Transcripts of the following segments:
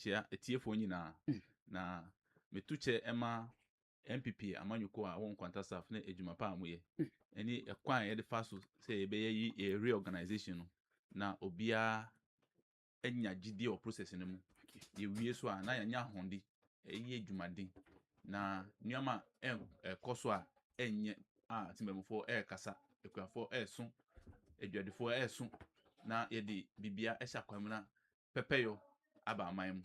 chia etiefo nyina na metuche ema MPP amanyuko a won kwanta staff na ejuma pa amoye eni ekwan ye de faso say ebe yi reorganization no na obia enya gidi o process no mu ye wie so a na ya nya hondi eyi ejumade na nyama koso a enye timbemfo kasa ekuafo so edwadefo so na ye de bibia ehya kwam na pepeyo aba aman mu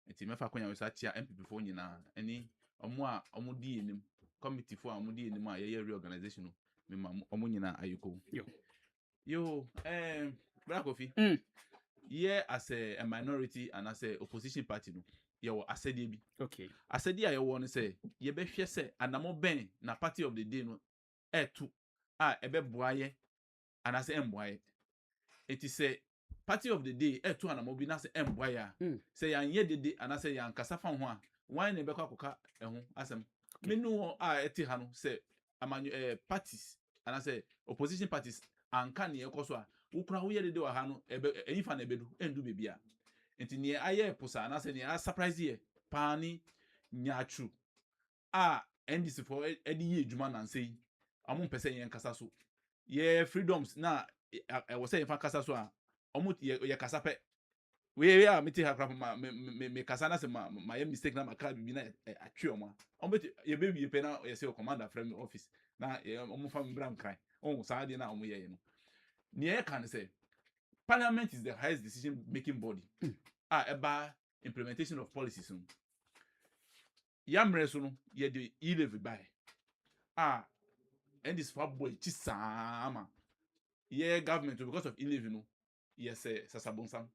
enti mefa kwanya we sa tia MPP fo nyina eni omo di enim committee fo omo di enim a ye reorganization no mema omo nyina ayiko yo bra Kofi ye as a minority and as a opposition party no ye wo asede bi okay asede a ye wo no say ye be hwe say anamo ben na party of the day no etu ebe boaye and as emboaye it is a party of the day etu anamo bi na say emboaye say yan ye dede and say yan kasa fa ho a wan na be kwa koka eho asem menu eti ha no say amanyu parties and say opposition parties anka ne ekoso a ukura wo ye dede wa ha no enyifa na ebedu endu bebia enti ne aye posa na say ne a surprise ye pani nyachu NDC for edi ye adwuma na nsei amon pese yen kasa so ye freedoms na wo say yen fa kasa so a omo ye kasa pe we meti ha krapa me kasa na say ma ye mistake na maka bibi na atwe omo ye be wie pe na ye say commander from office na omo fa mbram kan sa de na omo ye no ne can say parliament is the highest decision making body about implementation of policies no yamre so no ye de E-Levy by and this for boy chisama ye government because of E-Levy no yes sasabonsam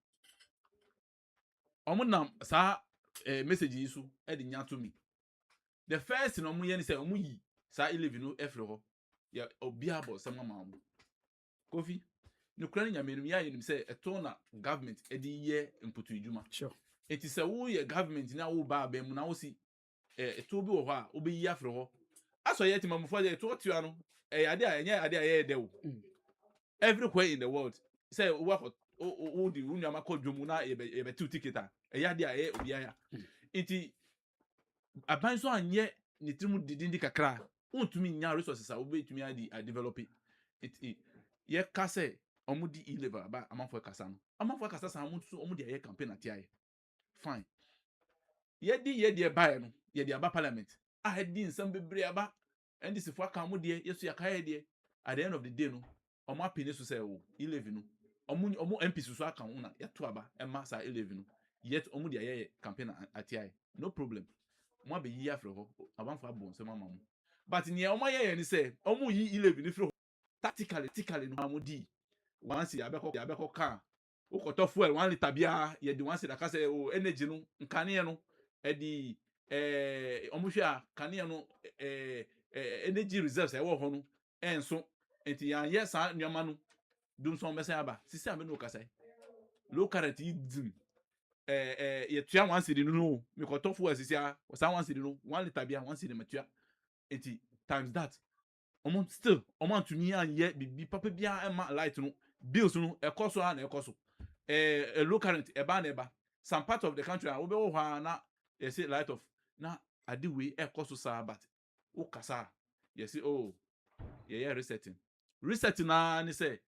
omo nam sa message isu e de nya to me the first no omo ye ni say omo yi sa E-Levy no efre ho ya obia bo sama ma omo Kofi no kran nya menum ya yenim say eto na government e de ye imputu idwuma sure it is a wo ye government na wo ba ba mu na wo si eto bi wo ho a obeyi afre ho aso ye timamfo de eto tua no ade a enye ade a ye de wo everywhere in the world say wo di unyama ko dwomu na ye be tu ticket a ade a ye obi aya enti aban so anye ne trimu didindi kakra untumi nya resources a obetumi adi develop it ye ka say omo di E-Levy ba amanfo kasa no amanfo kasa sa omo di aye campaign atiaye fine ye di bae no ye di aba parliament di nsam bebre aba ndc fo aka mo de yeso ya kae de at the end of the day no omo apini so say o E-Levy no omo MP so aka ho na yeto aba ema sa E-Levy no yet omo de aye campaign atiaye no problem mo abeyi afre ho abanfo abo nsam ama mo but ne omo ye ni say omo yi E-Levy ni fre tactically no mo di once ya beko ka ukoto fuel 1 liter bia ye di once da ka say o energy no nkane no edi omuhwa kane no energy reserves e wo ho no enso enti ya yes nyoma no dum so mbese aba sisi ame no kasa low current idim ye tua 1 cedi no me koto fuel sisi a sa 1 cedi no 1 liter bia 1 cedi matua enti times that still antumi anye bibi papa bia ema light no bills no ekoso na ekoso low current eba na eba some part of the country we be wo na you see light of na ade we ekoso sa but wo kasa you see resetting na ni say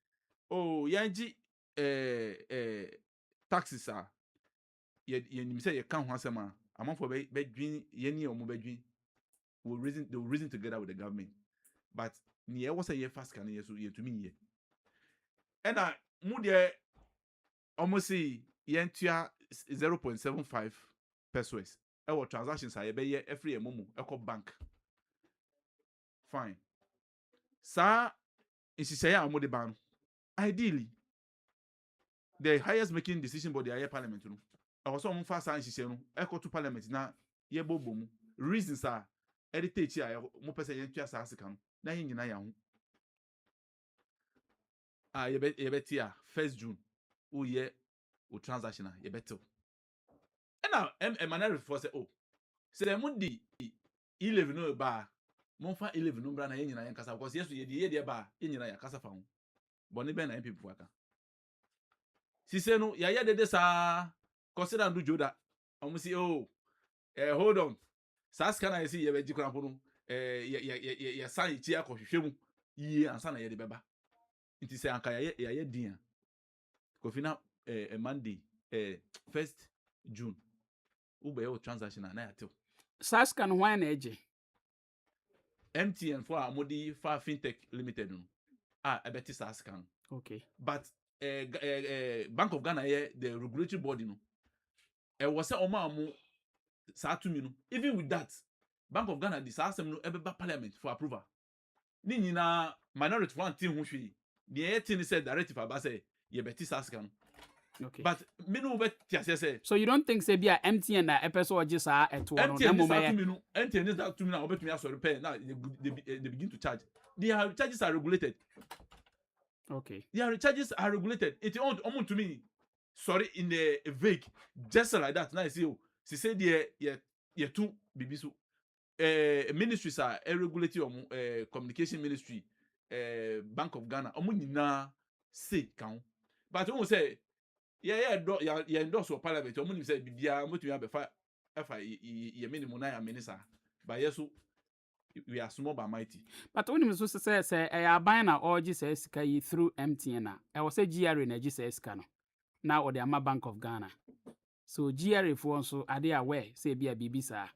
yanji taxes ye nim say ye kan ho asema amanfo be dwin ye ni omo be dwin they will reason together with the government but ni was a year fast can yeso ye to me ye and mu de almost see yentua 0.75 pesos our transactions are be every momo eco bank fine sa insise ya amode ban ideally the highest making decision body aye parliament no also mo fa sa insise no eco to parliament na ye bobo mu reasons are editate ya mo pese yentua sa asika no na yin nyina ya ho ye beti 1st June o ye o transaction ye beto and now emanere for say say dem di E-Levy no ba mo fa E-Levy no bra na yin nyina yan kasa because yeso ye de ba yin nyina ya kasa fa ho boni be na people aka si say no ya ye de sa consider do joda almost say, oh, hold on. SAS can I see ye jikran ye sign tia ko hwehwem yi ansa na ye de beba. Nti say anka ye din. Kofi na Monday 1st June. Ube yo transaction na yato. SAS can why na eje? MTN for amodi for fintech limited no. Ebeti SAS can. Okay. But Bank of Ghana the regulatory body no. Was say oma amu sa to me no. Even with that, Bank of Ghana the SAS no ebeba parliament for approval. Ni nyina minority one team ho hwe. The 18 said directive aba say ye beti SAS can. Okay. But me no bet say. So you don't think say be a MTN na episode just at one no MTN is that to me now bet me aso repair now they begin to charge. Their charges are regulated. Okay. Their charges are regulated. It on to me. Sorry in the vague just like that. Now see you. She said the two bibisu ministries are regulated communication ministry Bank of Ghana. Omo nyina say count. But omo say yeah endorse for parliament omo say bibia mo tumi abefa afa ye minimum na ya minister. But yes we are small but mighty. But when you say aban na all say sika yi through MTN na I was say GRA na say sika no. Now or the Ama Bank of Ghana. So GRA for also are they aware say be a BBC.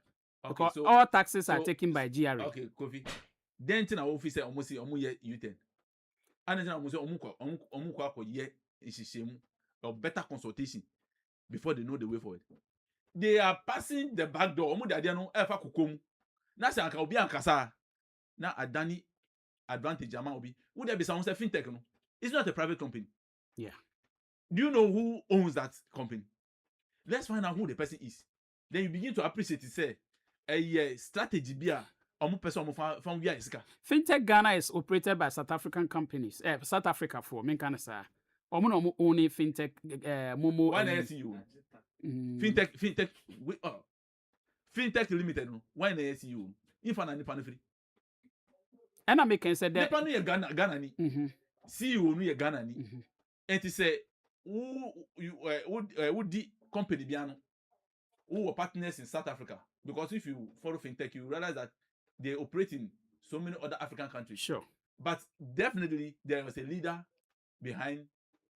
Because so, all taxes are taken by GRA. Okay, Kofi. Then tin our officer almost say omo ye U10. And then almost say omo kwa ye ishishemu or better consultation before they know the way forward. They are passing the back door. Omo they no efa kokom. Na say anka obi ankasa na adani advantage ama obi. Would there be someone say fintech no? It's not a private company. Yeah. Do you know who owns that company? Let's find out who the person is. Then you begin to appreciate it. Say, a strategy be a person from via iska. Fintech Ghana is operated by South African companies. South Africa for main kind of say. Omo only fintech Momo. Why na see you? Fintech limited no. Why na see you? If an any pan free. And I make say that. Nipa no ye Ghana ni. CEO no ye Ghana ni. And to say who di company biano who were partners in South Africa, because if you follow fintech you realize that they operate in so many other African countries. Sure. But definitely there was a leader behind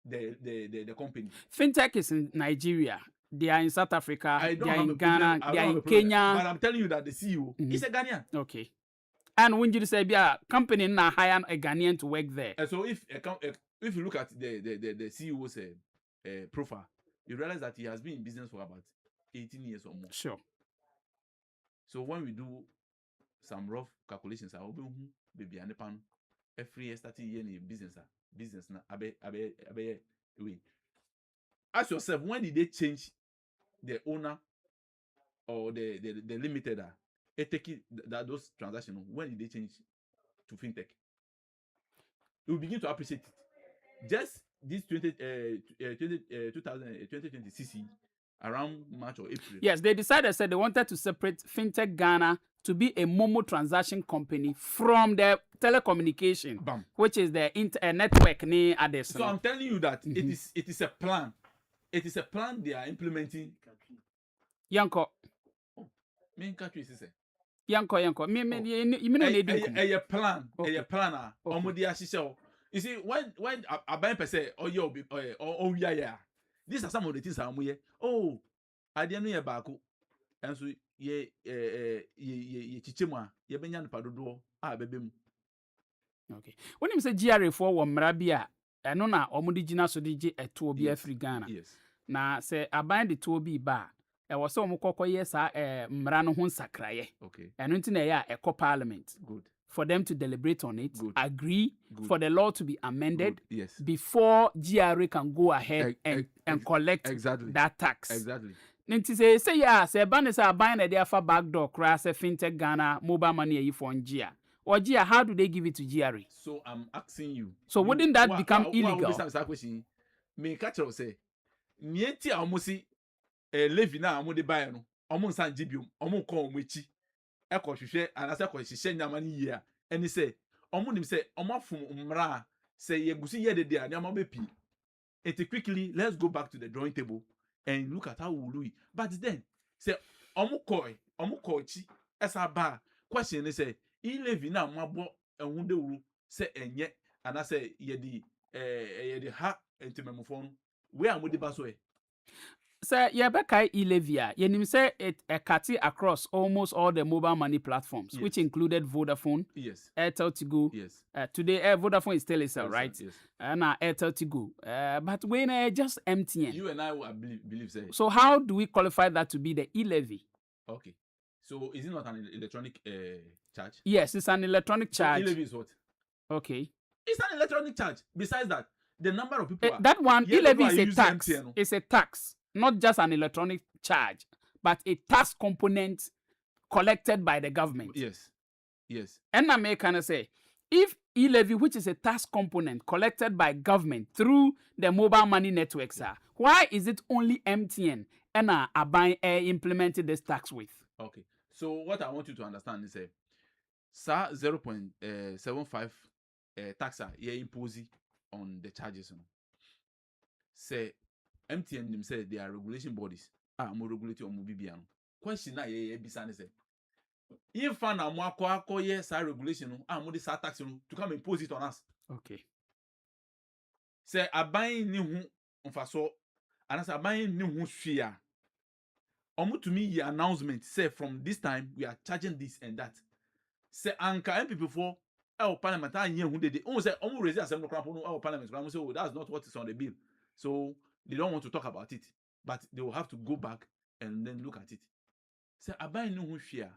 the company. Fintech is in Nigeria. They are in South Africa. They are in Ghana. They are in Kenya. But I'm telling you that the CEO is a Ghanaian. Okay. And when you say be a company na hire a Ghanaian to work there. And so if you look at the CEO's profile, you realize that he has been in business for about 18 years or more. Sure. So when we do some rough calculations, I will be baby and pan every year starting year in business na abe way. Ask yourself, when did they change the owner or the limited taking those transactions? When did they change to fintech? You will begin to appreciate it. Just this 2020 CC around March or April. Yes, they said they wanted to separate Fintech Ghana to be a Momo transaction company from the telecommunication, which is the network. So I'm telling you that it is a plan. It is a plan they are implementing. Yanko. Me catch you say. Yanko. Me know a plan. A planner. You see, when I buy per se or yeah. These are some of the things I'm here. Oh, I didn't know about and so ye chichema ye benyan padodo bebem. Okay. When you say GRA for Mrabia, I know na omudi so DJ a to be free Ghana. Yes. Na say aban the to be ba. E was so mukoko yes mra no ho nsakraye. Okay. And until na a parliament. Good. For them to deliberate on it, good. Agree good. For the law to be amended. Good. Yes. Before GRA can go ahead and collect that tax. Exactly. Ninti say yeah, say ban is a buying idea for backdoor crash fintech Ghana mobile money for GIA. Or GIA, how do they give it to GRA? So I'm asking you. So wouldn't that become illegal? Me catch you say, nieti amusi levy na amude buy no. Omo nsan jibium, omo kon omechi. Eko hwehwe anase ko hihye nyama ni yia. Eni say, omo nim say omo afum mra say yegusi ye de dia nyama be pi. Eti quickly let's go back to the drawing table and look at how we do it. But then Say omo kochi esa ba question is say E-Levy na mabo ehun de wuru say enye ana say ye ha entememofo no we amode ba so e. So Yabeka E-Levy, you say it a cutty across almost all the mobile money platforms, Yes. which included Vodafone, Yes. Airtel Tigo. Yes. Today, Vodafone is still itself, right? Yes. And Airtel Tigo. But when just MTN. You and I believe say. So how do we qualify that to be the E-Levy? Okay. So is it not an electronic charge? Yes, it's an electronic charge. So E-Levy is what? Okay. It's an electronic charge. Besides that, the number of people that one, E-Levy is a tax. MTN. It's a tax, not just an electronic charge, but a tax component collected by the government. Yes. Yes. And I may kind of say, if E-Levy, which is a tax component collected by government through the mobile money networks, why is it only MTN and Aban implemented this tax with? Okay. So what I want you to understand is sa 0.75 tax impose on the charges. Say MTN them say they are regulation bodies. More regulated on BBN. Question na bisane say if na mo akọ yes regulation more this tax to come impose it on us. Okay. Say aban ni hu mfaso and say aban ni hu hwea. To me announcement say from this time we are charging this and that. Say anka MPP for our parliament anye hu dey. Say raise assembly crap no our parliament. Say oh, that's not what is on the bill. So they don't want to talk about it, but they will have to go back and then look at it. Say aban ni hu hwea.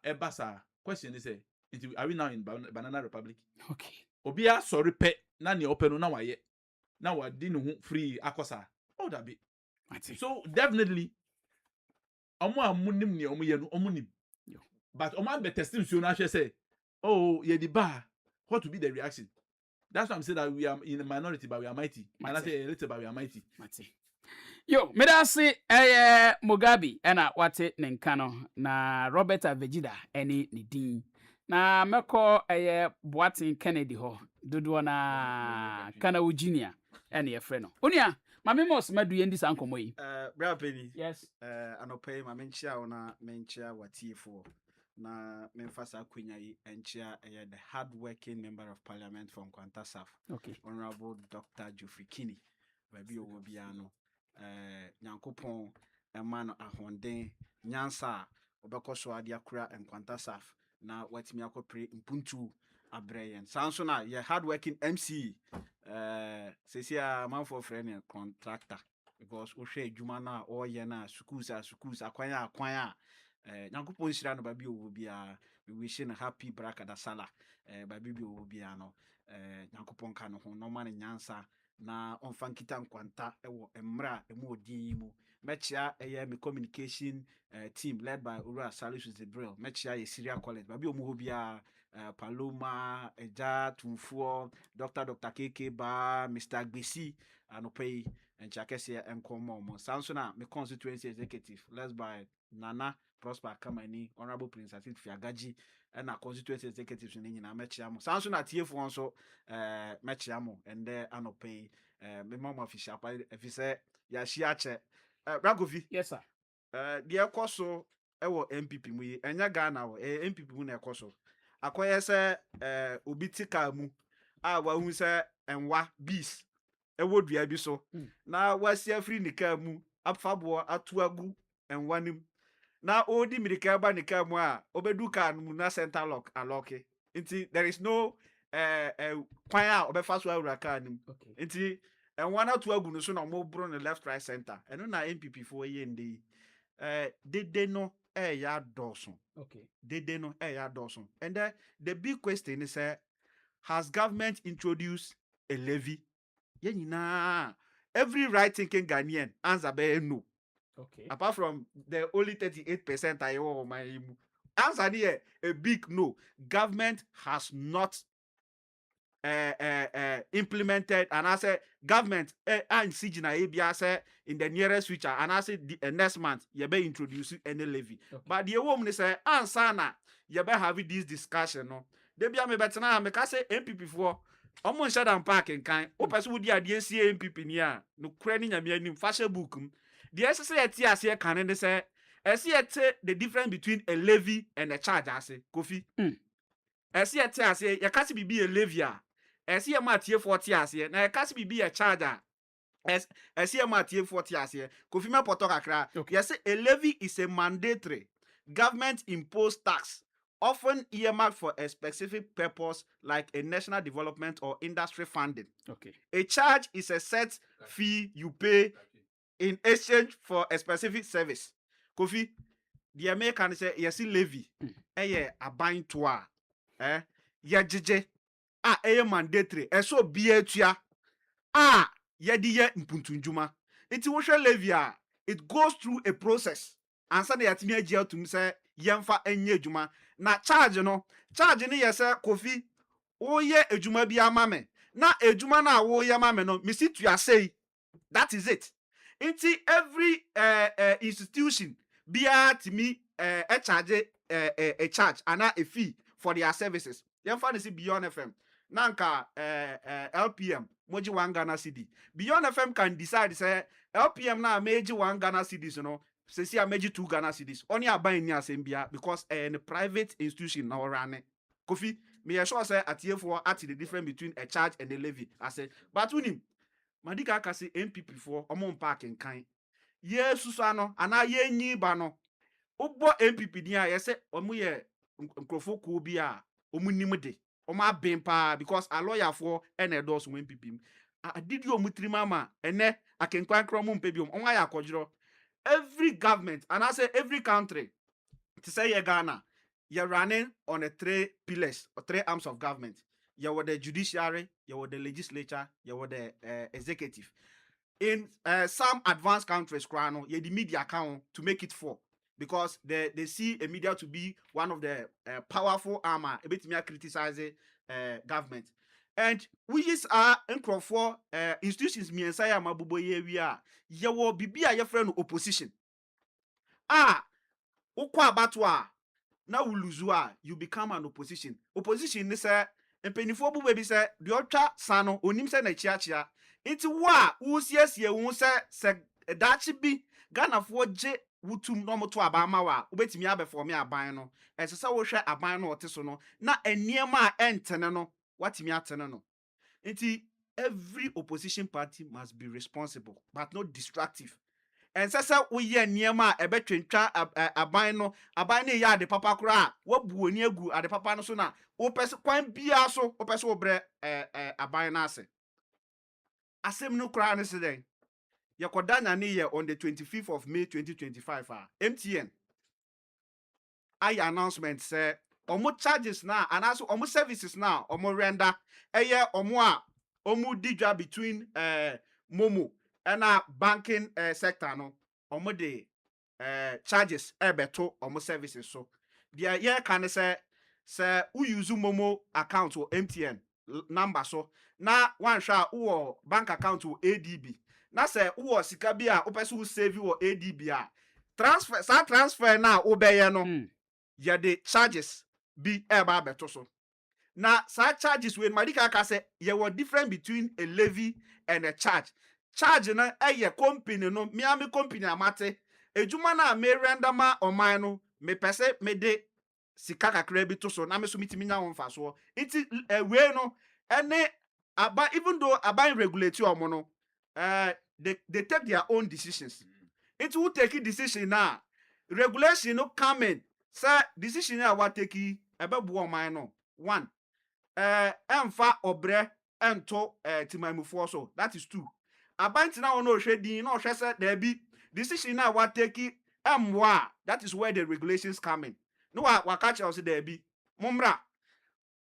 Ebasa question is are we now in Banana Republic? Okay. Obia sorry pe na ne open no na waye. Na wadi no hu free akosa. Oh that be. So definitely omo amunim ne omo ye no omo nim. But omo be testing so na say oh ye di ba what will be the reaction? That's why I'm saying that we are in a minority but we are mighty. And I say a little but we are mighty. Yo, me da se Mugabe ena wate ne nka no na Robert Avegida eni ne din. Na meko Boatin Kennedy ho dodo na kana Virginia ene ye frɛ no. Onia, mame mos madu yendi san komo yi. Bra Penny. Yes. Anopay ma menchia ona menchia watiefo. Na memfasa kwenya yi enchia the hard-working member of parliament from Kwanta South. Okay. Honorable Dr. Geoffrey Kinney. Baby obiano. Nyankopon emano ahonden nyansa obekɔ so ade akura Nkwanta South na watimi akɔpre mpuntu abreyen sanso na ye hard working MC sesia man for friend contractor because o hwɛ adwuma na o ye na schools akwan a Nyankopon hyira no babi obia we wish him happy brakada sala babi obia no Nyankopon ka no ho no man nyansa na onfa nkita Nkwanta ewo emra emu odin mu mechia me communication team led by Ura Salisu Zibril mechia ye Syria College babi omu hobia Paloma Eja Tumfuo Dr. KK Ba Mr. Gbesi anopay enchakese enkomo mo sanso na me constituency executive led by Nana Prosper Kamani Honorable Prince Atit Fiagaji and na constituency executives ni nyina mechia mo sanso na tiefo nso mechia mo ende anopay me mama official pa efise ya shiache Ragovi. Yes sir. The ekoso ewo MPP mu yi enya Ghana wo MPP mu na ekoso akoye se obitika mu a wa hu se enwa bees ewo dua bi so na wasi afri nika mu afabo atuagu enwa nim na odi mirika ba nika mu a obedu ka mu na center lock aloke nti there is no kwan a obefa so awura ka nim nti enwa na atuagu no so na mo bro no left right center eno na MPP fo ye ndi dede no ya dawson. Okay. Dede no ya dawson. And the big question is has government introduced a levy? Yeah, every right thinking Ghanaian answer be no. Okay. Apart from the only 38% I owe my answer here a big no. Government has not implemented, and I say government and in the nearest future, and I say next month you be introduce any levy. Okay. But the woman say answer na you be having this discussion no. They be me better na me ka say MPP for omo nshada park en kan o person wo di ade sie MPP ni a no kura ni nyame anim fashion book the SSA as here can say the difference between a levy and a charge as a Kofi. As here as you can't be a levy. As here my tier 40 as here. Now can't be a charger. As here my tier 40 as here. Kofi me potokakra. Yes, a levy is a mandatory government imposed tax, often earmarked for a specific purpose like a national development or industry funding. Okay. A charge is a set fee you pay in exchange for a specific service. Kofi, the American say yes levy. A bind to ya jeje. Mandatory. So be etua. Yedi ye mpuntunjuma. It was a levy. It goes through a process. And so the atimi agye to say yemfa enye adwuma. Na charge no yesa Kofi wo ye adwuma bi amame. Na adwuma na wo ye amame no me sit you say that is it. Into every institution bia timi a charge a charge and a fee for their services. Yemfa say Beyond FM. Nanka LPM moji 1 Ghana cedi. Beyond FM can decide say LPM na meji 1 Ghana cedis, you know. Say I meji 2 Ghana cedis. Only a buy ni asembia because a private institution now run it. Kofi, me sure say at here for at the difference between a charge and a levy. I say, but unim Madika ka say MPP for omon park and kind. Yes, Susano, and I ye ni bano. Ubo MPP dia yese omu ye nkrofo ku bia omunimde. Oma bempa because a lawyer for any doors when MPP. I did you mutri mama and ne I can quite chromum pebium. Onwa ya kojiro. Every government, and I say every country, to say Ghana, you're running on a 3 pillars or 3 arms of government. You're the judiciary, you're the legislature, you're the executive. In some advanced countries, you the media account to make it 4 because they see a media to be one of the powerful armor, a bit more criticizing government. And we are for institutions me and say mabubo ye we are ye wo bibia ye friend opposition ukwa batwa na uluzua you become an opposition ni say empenifo bu baby say de otwa sano onim say na chiachia nti wa usiesie wu say dachi bi Ghana fo je wutum no moto abama wa obetimi abefo me aban no esesa wo hwe aban no oteso no na eniema entene no watimi atene no. Nti every opposition party must be responsible but not destructive. And sasa we ye niema ebetwentwa aban no ya de papa kura wabu oni agu ade papa no so na wo pese kwan bia so wo pese wo bre aban na ase asem no kura ne se den yakoda nya ne ye on the 25th of May 2025 MTN I announcement say omo charges now and also omo services now omo render eye omo a omo didwa between Momo and banking sector no omo de charges ebeto omo services so dia ye can say who use Momo account or MTN number so na one sha who bank account or ADB na say who sika bi a opese who save or ADB a transfer na obeye no ya the charges be eba beto so. Now, such charges when Madika ka say ye were different between a levy and a charge. Charge na a company no miami company amate. Ejuma na me randama o mine me pese me de sikaka krebi to so na me sumiti minya wonfa so. Iti we no ene aba even though aba regulate you omo they take their own decisions. It will take a decision now. Regulation no coming. Sir, decision na what take ebebu o mine no. 1 emfa obre ento timamufo so that is 2 abantu na ono hwedin na ohwese there be decision na what take emwa that is where the regulations come in no wa catch us there be mumra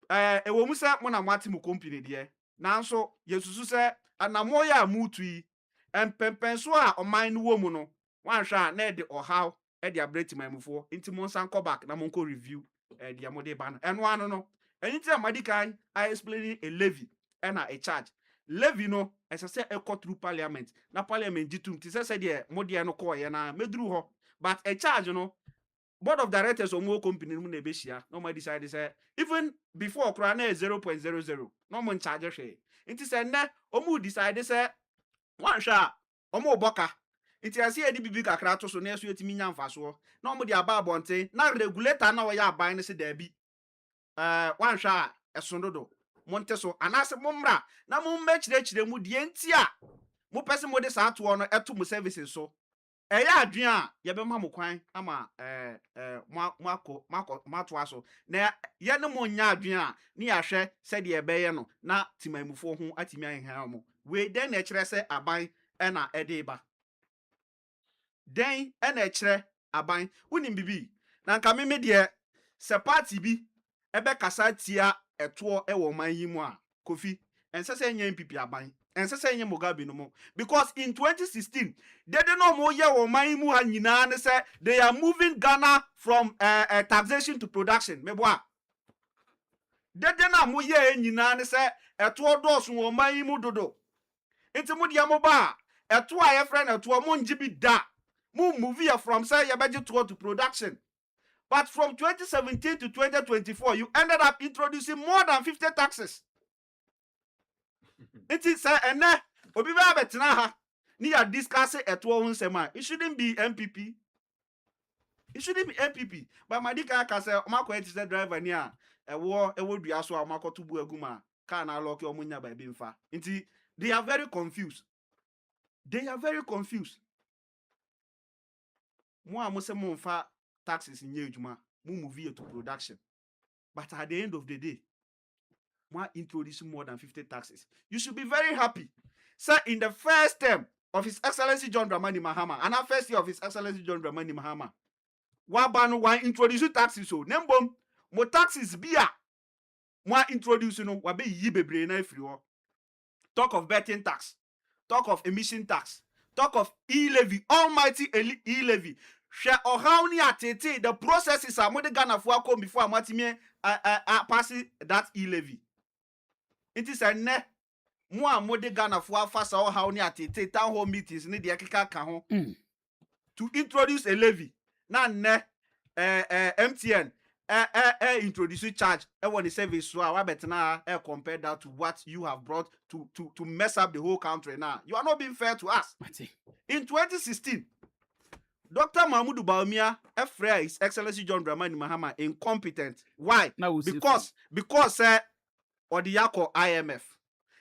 ewo mu se mo na mwati mu company de nanso yesusu se anamo ya mutui empempenso a oman no wo mu no wan hwa na de ohaw e de abreti mamufo inti mo san come back na mo ko review de amode ban eno ano no. Anytime Madikan, I explain a levy and a charge. Levy no, as I say, a court through parliament. Na parliament jitum. Tisa said yeah, Modia no ko na medru ho. But a charge, you know, board of directors or more company no nebeshia. No my decide say even before Krana 0.00. No man charge share. It is a na omu decide say one sha omo boka. Iti asi edi bibi kakra to so na eso yetimi nya mfaso na omo de aba abonte na regulator na oya aban ne se da bi wanhwa a esondodo monte so anase momra na momme chire mu de enti a mo pese mo de sa ato no eto mo services so eya adwen a ye be ma mo kwan ama mato aso na ye ne mo nya adwen a ne ya hwe se de ebe ye no na timamufo ho atimi anhan mo we den na kire se aban na ede ba den na kire aban wonim bibi na nka me de se party bi ebe kasa tia eto ewo man yi mu a Kofi ense se nya MPP aban ense se nya Mugabe no mo because in 2016 they did no mo ye wo man mu ha nyina ne say they are moving Ghana from taxation to production mebo a they did na mo ye nyina ne say eto doso wo man mu dodo enti mo dia mo ba eto a ye friend eto mo nji bi da mo move here from say ye beje to production. But from 2017 to 2024, you ended up introducing more than 50 taxes. It is and obi ba betena ha ni ya discuss eto hun sema. It shouldn't be MPP. It shouldn't be MPP. But my dika ka say omako eti driver ni a ewo dua so omako tubu aguma car na lock your munya ba bi mfa. Nti they are very confused. They are very confused. Mo amose mo mfa taxes in ejuma. Move here to production. But at the end of the day, we introducing more than 50 taxes. You should be very happy. Sir, in the first term of His Excellency John Dramani Mahama, and our first year of His Excellency John Dramani Mahama, we introduce taxes. So, nembom, mo taxes biya, we introduce no, we be yibebre na ifriwo. Talk of betting tax, talk of emission tax, talk of E-Levy, almighty E-Levy. Share or how ni atete the processes are more Ghana for come before amatime pass that E-Levy. It is a ne more Ghana for fast or how ni atete town hall meetings ni the akika kan ho to introduce a levy. Na ne MTN introduce charge when the service so I bet now compare that to what you have brought to mess up the whole country now. You are not being fair to us. In 2016 Dr. Mahmoud Bawumia His Excellency John Dramani Mahama incompetent. Why? Because Odiyako IMF.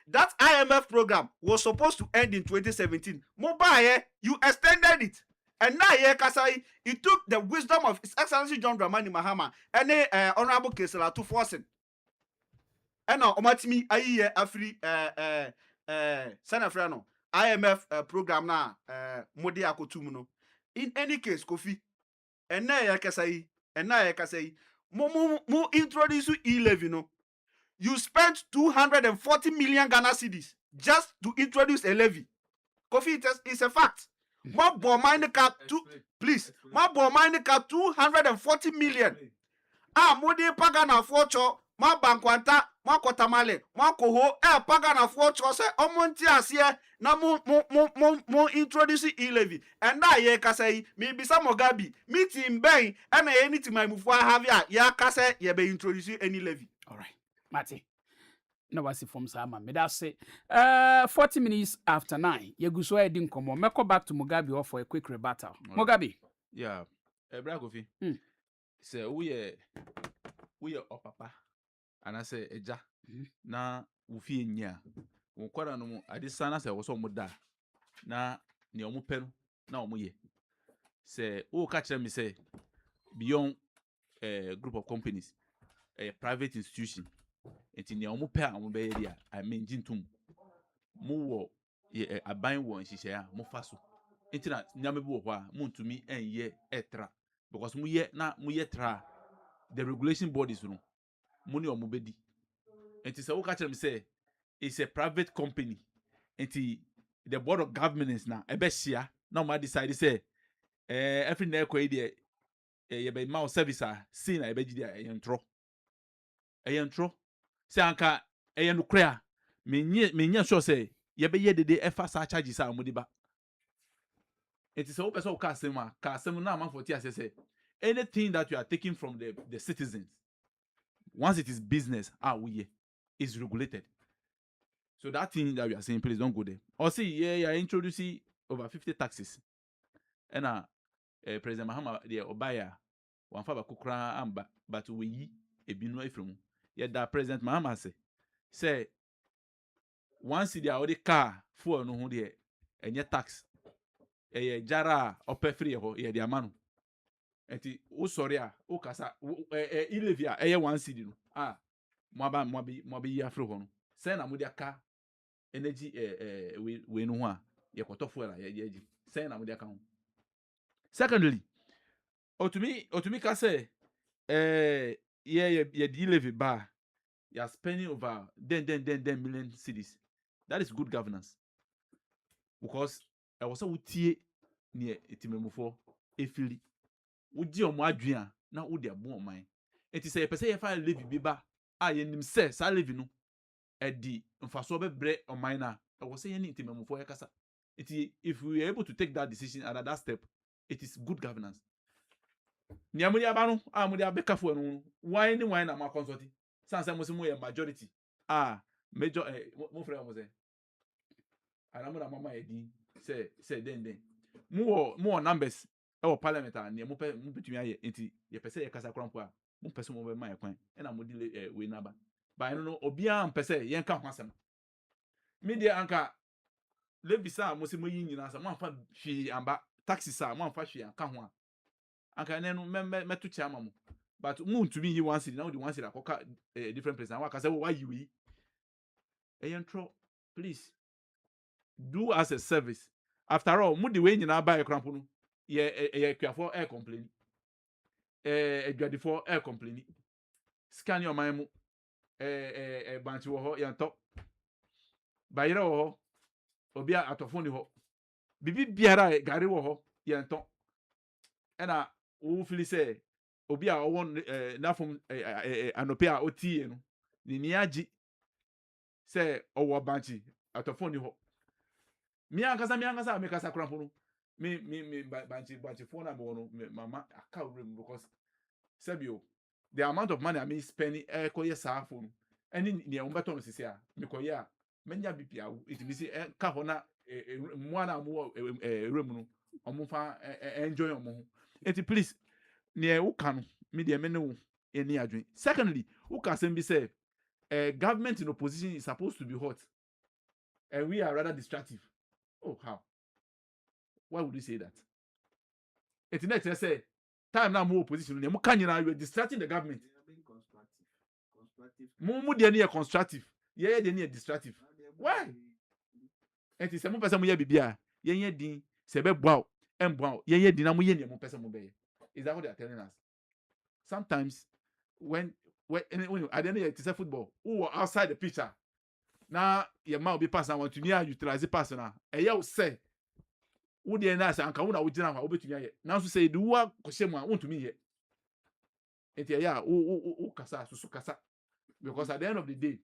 That IMF program was supposed to end in 2017. Mobile, you extended it. And now Kasai, it took the wisdom of His Excellency John Dramani Mahama and Honorable Kesela to force it. And now Omatimi Aye Afri Sanafrano IMF program na Modi Akotumuno. In any case, Kofi, and now Kasai, mo introduce E-Levy, no. You spent 240 million Ghana cedis just to introduce a levy. Kofi, it's a fact. My bomb cap please. My bomb cap 240 million. Modi pagana focho. Ma bankwanta, ma kotamale, ma koho, pagana focho se omonti asie na mo introduce E-Levy. And na ye kase mi bisa Mugabe, meeting ben, and anything my move have ya kase ye be introduce any levy. All right, Mati. No wasi from Sama. Me that say 40 minutes after 9. You go so I didn't come on. Me go back to Mugabe or for a quick rebuttal. Right. Mugabe. Yeah. Kofi. Say we are papa. And I say eja na ufi nya. Wonkwara no mu adisa na say wo so mu da. Na ne omu pe no na omu ye. Say wo ka kire me say beyond group of companies, a private institution. Enti ne omu pe a omu be ye dia I mean jintum. Mu wo aban wo nhihye a mu fa so. Enti na nyame bi wo ho a mu ntumi enye etra because mu ye tra the regulation bodies no money or mubedi. And it's a me say it's a private company. And the board of governance now, ebesia now my decide say every neck idea be my service seen a beji a yentro. Say anka a yenukrea me sure say ye be ye de FSA charges are mudiba. It is open so customer now man for tia say anything that you are taking from the citizens. Once it is business, we is regulated. So that thing that we are saying, please don't go there. Or see, you're introducing over 50 taxes. ɛna President Mahama deɛ ɔbaeɛ a wɔamfa baako koraa amba but wɔyi ebi no afiri mu yɛda President Mahama sɛ 1 cedi a wɔde car fuel no ho deɛ ɛnyɛ tax ɛyɛ gyara a ɔpɛ firi hɔ yɛde ama no enti wosɔre a wokasa E-Levy a ɛyɛ 1 cedi no a moabɛyi afiri hɔ no sɛ na mode aka energy wei no ho a yɛkɔtɔ fuel a yɛgye sɛ na mode aka ho. Secondly, otumi ka sɛ yɛde E-Levy ba you are spending over 10 million cedis. That is good governance. Because I was so tie near etimemufo efili. Wodi omo adwen a na wodi abo oman. Enti say pese ye fa levy bi ba a ye nim say sa levy no edi mfaso bebre oman na I was say ye ni etimemufo ye kasa. Enti if we are able to take that decision at that step, it is good governance. Ni amudi aba no amudi abekafo no why na ma consult. Sanse mo se mo ye majority. Major mo frère mo say anamu na mama edi say den mo numbers e wo parliament a ne mo betumi aye enti ye pese ye kasa krampo a mo pese mo be ma ye kwan e na mo di we na ba ba no obia mpese ye nka ho asem media anka lebisa mo se mo yi nyina sa mo amfa hwi amba taxes a mo amfa hwi anka ho a anka ne no meto chia ma mo but mo ntumi yi 1 cedi na wo di 1 cedi akoka different place na wa kasa wo yi wi intro please do as a service. After all, mudi we nyina ba ekrampo no ye kwafo complain. Adwadifo complain. Scan your mind mu banchi wo ho yanto. Bayira wo ho. Obi atofo ni ho. Bibi biara gari wo ho yanto. Ena wo fili say obi a won nafom anope a otie no. Ni agi say owo banchi atofo ni ho. Mi ankasa me kasa krampo no me banchi phone na me mama aka room because sebio the amount of money I mean spending koye sa phone any ne umbeto no sisi a me koye a menya bipia it be say ka ho na mo na mo room no omofa enjoy omo ho please ne wo ka no me de me ne wo eni adwen. Secondly, who can say be say government in opposition is supposed to be hot and we are rather destructive. Oh, how? Why would you say that? It's next say time now more opposition. You are distracting the government. Being constructive. More than near constructive. Yeah, they near destructive. Why? And it's some person we bibia. Ye din sebe bow and bow. Ye din amu ye ni person mo be. Is that what they are telling us? Sometimes when I don't know it's a football. Who are outside the picture. Now your mouth be pass and want to near utilize the pass now. And you say, would the nice and Kauna would dinner over to me? Now to say, do what Koshema want to me yet. And yeah, kasa, so kasa. Because at the end of the day,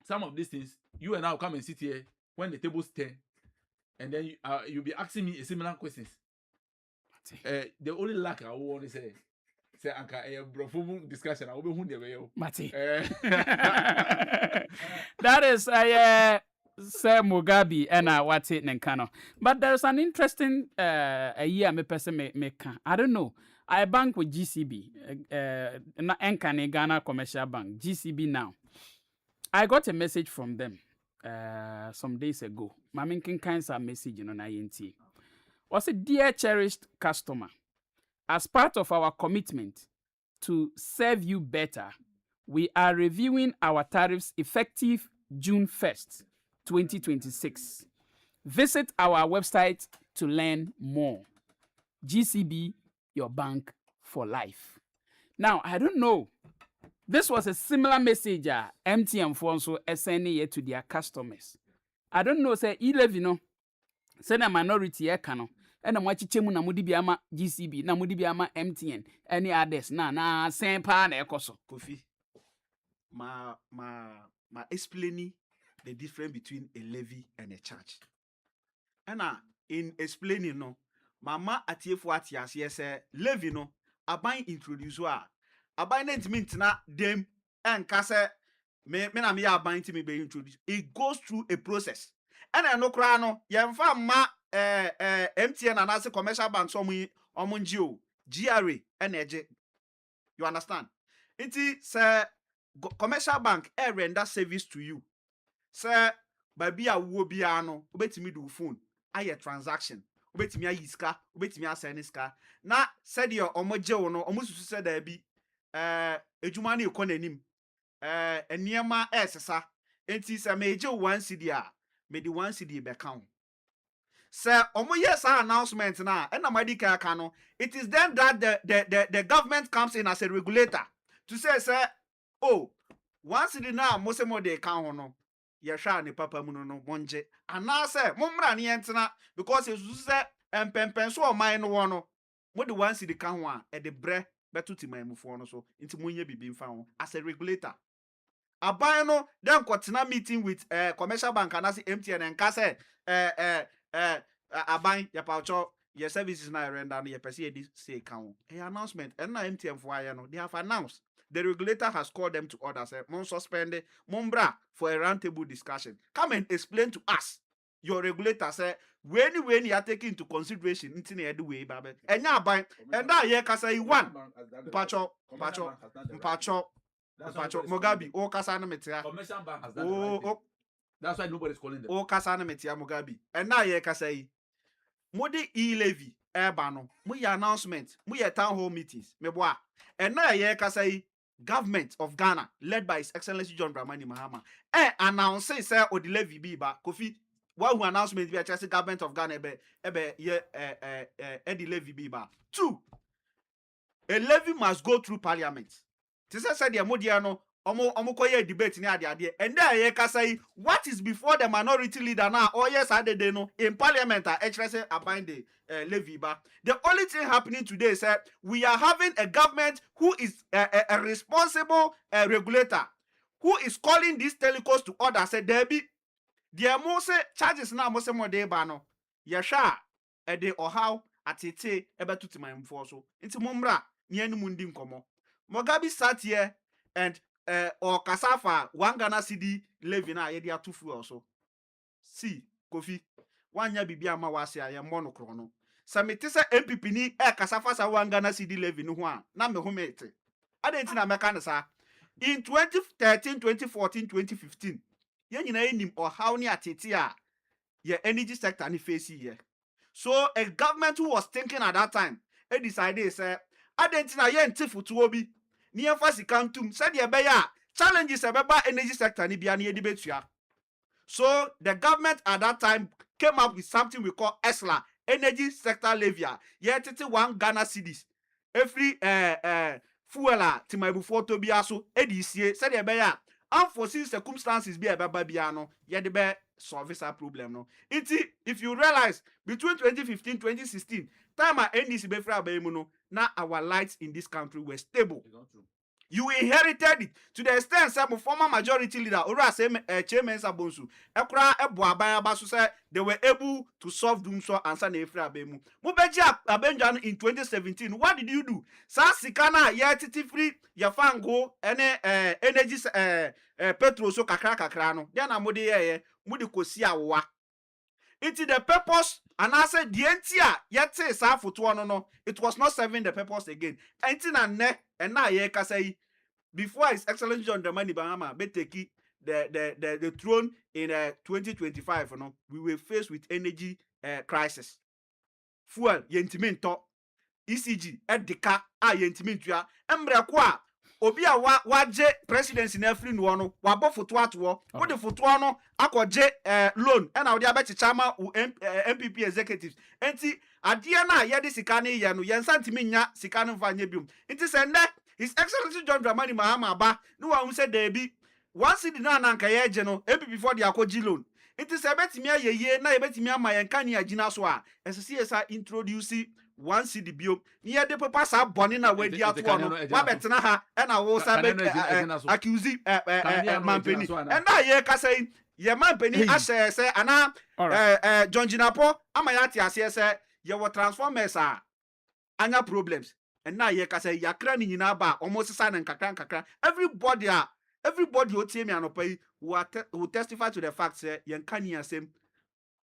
some of these things, you and I will come and sit here when the tables turn, and then you'll be asking me a similar questions. The only lack I want to say anka brofomu discussion I will be hunde Mati. That is Sir Mugabe and what's it Nenkano. But there's an interesting a year me person me can. I don't know. I bank with GCB, Enkane Ghana Commercial Bank, GCB now. I got a message from them some days ago. Maminkin kinds of message on INT. Was a dear cherished customer. As part of our commitment to serve you better, we are reviewing our tariffs effective June 1st, 2026. Visit our website to learn more. GCB, your bank for life. Now, I don't know. This was a similar message MTN for also sending to their customers. I don't know, say E-Levy no. Send a minority no. And I'm watching Chemu na mudi biama GCB na mudi biama MTN any others na same pa na ekoso Kofi ma explaining the difference between a levy and a charge. And in explaining no mama atiefo atiase say levy no aban introduce aban net mint na dem enka say me na me aban ti me be introduce. It goes through a process. And I no kra no yemfa ma MTN and as commercial banks omunjio GRA energy. You understand? It is commercial bank render service to you. Sir, baby a wo bia no, obetimi do phone, aye transaction, obetimi ayi sika, obetimi asend sika. Na said your omoje wo no, omususu said there be ejuma na ekọ nanim. Eniema esesa. Enti se me eje 1 cedi a, me di 1 cedi be count. Sir, yes announcement na and Namadika Kano. It is then that the government comes in as a regulator to say, sir, oh, once it now Mosemo de Kahono, Yasha ni Papa Muno Monje, and now say, Mumra ni entena, because it's said, and Pempenso mine one, what the ones in the Kanwa at the bre betuti my mufono so into Munye be found as a regulator. Abayano then kwatina meeting with commercial bank and as MTN and Kase aban ya paucho your services na render na your person say count announcement and na MTN for no they have announced the regulator has called them to order say mon suspend mombra for a roundtable discussion. Come and explain to us your regulator say when you are taking into consideration into the way babe enya aban and that here kasa you one pacho Mugabe o kasa na metia commercial bank has done the right thing. That's why nobody's calling them. O kasa na metia Mugabe and now here kasa yi modi E-Levy no mu ya announcement mu ya town hall meetings me boa and now here kasa yi government of Ghana led by His Excellency John Dramani Mahama announce say o the levy bi ba Kofi who announcement be say government of Ghana the levy bi ba 2 a levy must go through parliament. This said the Modiano omo koye debate ni ade and there ye say what is before the minority leader now or yes I did know in parliament HRS abind the levy ba. The only thing happening today is we are having a government who is a responsible regulator who is calling these telecos to order say there be the most charges now most more day ba no yesha e de ohaw atete ebetuti my mfo nti momra ne anu ndi nkomo Mugabe sat here and or kasafa 1 Ghana cedi levy na ye dia tufu also. See, Kofi, wanya bibia ma wase aye mono krono. Samete se MPP ni kasafa sa 1 Ghana cedi levy no ho a na me ho mete. Adenti na meka ne sa. In 2013, 2014, 2015, ye nyina enim or how ni atete a ye energy sector ni face here. So a government who was thinking at that time, decided say adenti na ye ntifutu obi ni emphasize kantum said ye be ya challenges ebeba energy sector ni bia na ye debetua. So the government at that time came up with something we call ESLA, energy sector levy. Ye tete 1 Ghana cedis every fuel timaibu to bia so edisie said ye be ya unforeseen circumstances be ebeba bia no ye de be solve that problem no. If you realize between 2015 2016 time NDC be fra ba mu no na our lights in this country were stable. You inherited it to the extent some former majority leader ora say chairman Sabonsu ekura ebo aban aba so say they were able to solve doom so answer na efra ba mu mo beji abenjan in 2017. What did you do? Sa sika na ye titi free ya fango ene energy petrol so kakra no dia na mo de ye mo de kosi awa. It is the purpose and I said the entia yet say foto no it was not serving the purpose again. And now ye ka say before His Excellency John Dramani Mahama be take the throne in 2025 no we were faced with energy crisis. Fuel yentimento ECG edika yentimento embre kwa obi a waje presidency na free no no wabo foto ato wo de foto no akoje loan e na wo de abechicha ma MPP executives enti ade na ye de sika ne ye no ye nsantimi nya sika no fa nya bium enti se nne His Excellency John Dramani Mahama ba no wa hu se da bi one cedi na na nka ye je no MPP for de akoji loan enti se betimi ayeye na ye betimi ama ye nka ne agina so a SCSA introduce 1 cedi bio ye de papa sa boni na wadi ato no wa betena ha e na wo sa be accuse mampeni and na ye ka say ye mampeni ashe say ana John Jinapo ama ya ti ase say ye wo transformers anya problems and na ye ka say yakra ni nyina ba almost sa na nkakra everybody o tie me anopai will testify to the fact say ye nka ni asem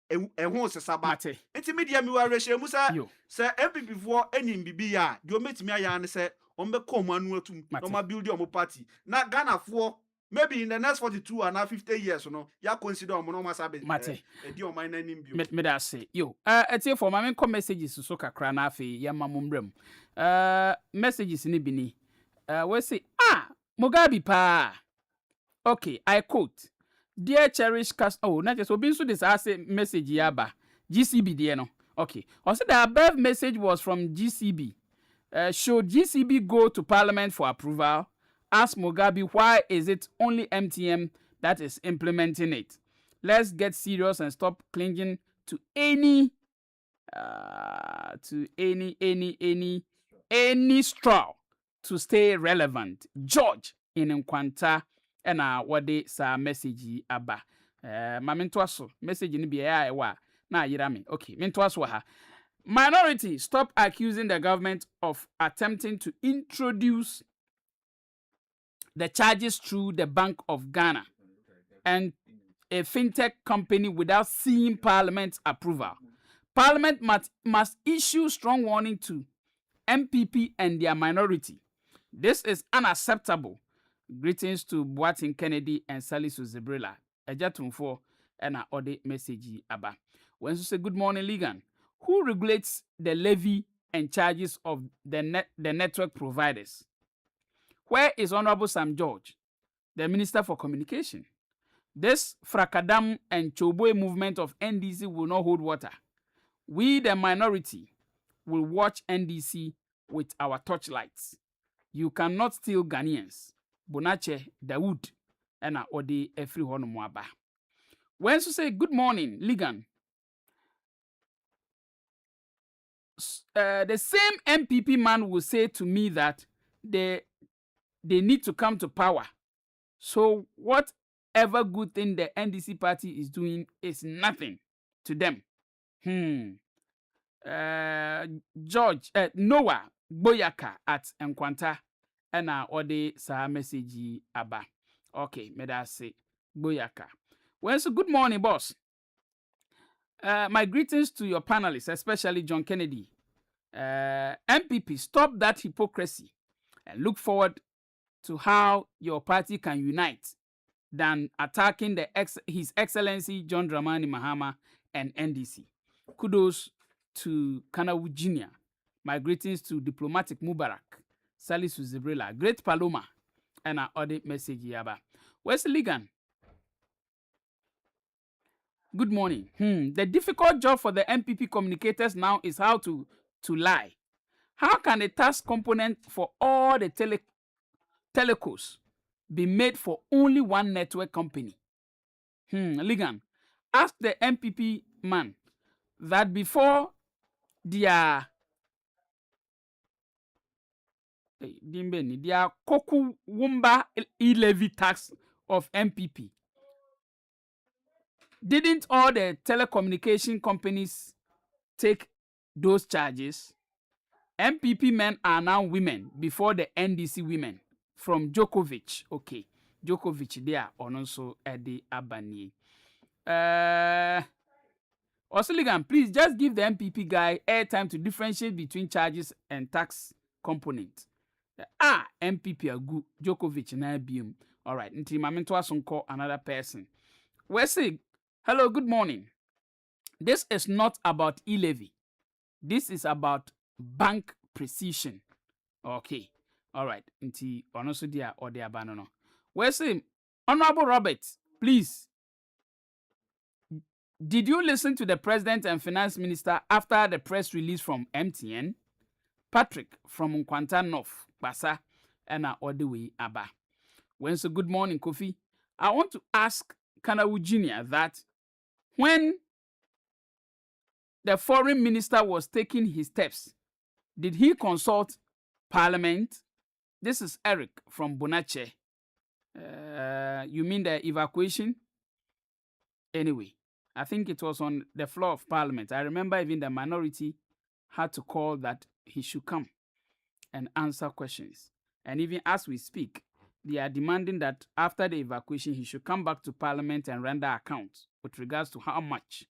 ɛho sesaba Mate. nti media mi wa rehye mu sɛ Yo. sɛ MPP foɔ enim bibi ya de ometimi aya ne sɛ ombɛkɔ ɔmo anu atum Mate. na ɔma build ɔmo party na Ghana foɔ maybe in the next 42 and 50 years no ya consider ɔmo no ma sabe Mate. edi ɔmo na nim bio Me da say yo etie for my come messages so kakra na afi ya mamumbrem messages ni bi ni we say Mugabe pa. Okay, I quote, dear cherished not just obi so this say message yaba GCB there no. Okay, also the above message was from GCB. Should GCB go to Parliament for approval? Ask Mugabe why is it only MTM that is implementing it. Let's get serious and stop clinging to any straw to stay relevant. George in Nkwanta and what they sa message aba. Mamintoaso message ni biya ewa na yirami. Okay, mintoaso ha. Minority, stop accusing the government of attempting to introduce the charges through the Bank of Ghana and a fintech company without seeing Parliament's approval. Parliament must issue strong warning to MPP and their minority. This is unacceptable. Greetings to Boatin Kennedy and Salisu Zebrela. Ejatumfo and a ode message aba. When you say good morning, Ligan, who regulates the levy and charges of the network providers? Where is Honorable Sam George, the Minister for Communication? This Frakadam and Choboe movement of NDC will not hold water. We, the minority, will watch NDC with our torchlights. You cannot steal Ghanaians. Bonache, Dawood, and Ode Efri Honomwaba. When you say good morning, Ligan, the same MPP man will say to me that they need to come to power. So whatever good thing the NDC party is doing is nothing to them. George Noah Boyaka at Nkwanta and ode sa message aba. Okay, may I say Boyaka. Well, so good morning, boss. My greetings to your panelists, especially John Kennedy. MPP, stop that hypocrisy and look forward to how your party can unite than attacking His Excellency John Dramani Mahama and NDC. Kudos to Kanawu Jr. My greetings to Diplomatic Mubarak, Salisu Zebrela, Great Paloma, and our other message yaba. Wesley Ligan. Good morning. The difficult job for the MPP communicators now is how to lie. How can a task component for all the telecos be made for only one network company? Ligan, ask the MPP man that before their Koku Wumba E-Levy tax of MPP, didn't all the telecommunication companies take those charges? MPP men are now women before the NDC women from Djokovic. Okay, Djokovic there on also Eddie Abani. Osiligan, please just give the MPP guy airtime to differentiate between charges and tax component. MPP are good. Djokovic na bium. All right, until Mamento Asonko, another person. Wesley, hello, good morning. This is not about E-Levy. This is about bank precision. Okay. All right. Until onoso dia or dia banono. Wesley, Honorable Robert, please. Did you listen to the President and Finance Minister after the press release from MTN? Patrick from Nkwanta North, Basa, and all the way Aba. When so good morning, Kofi. I want to ask Kanawu Jr. that when the foreign minister was taking his steps, did he consult Parliament? This is Eric from Bonache. You mean the evacuation? Anyway, I think it was on the floor of Parliament. I remember even the minority had to call that he should come and answer questions. And even as we speak, they are demanding that after the evacuation, he should come back to Parliament and render accounts with regards to how much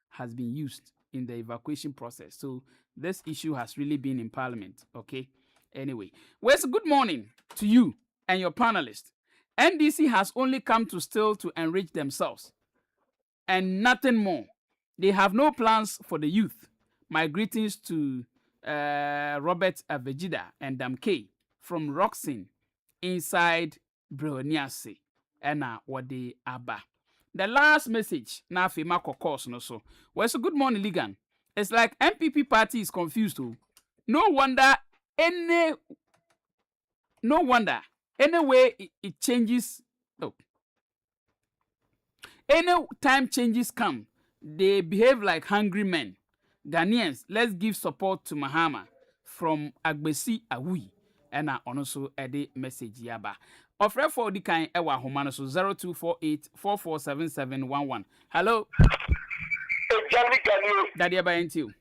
has been used in the evacuation process. So this issue has really been in Parliament. Okay. Anyway, well, good morning to you and your panelists. NDC has only come to steal to enrich themselves and nothing more. They have no plans for the youth. My greetings to Robert Avejida and Damke from Roxin inside Broniase and Wade Abba. The last message now Fema Caucus no so. Well, so good morning, Ligan. It's like MPP party is confused too. No wonder any way it changes. Oh. Any time changes come, they behave like hungry men. Ghanaians, let's give support to Mahama from Agbesi Awi. And also a message yaba. Offer for the kind ewa homano so 0248447711. Hello. Daddy about you.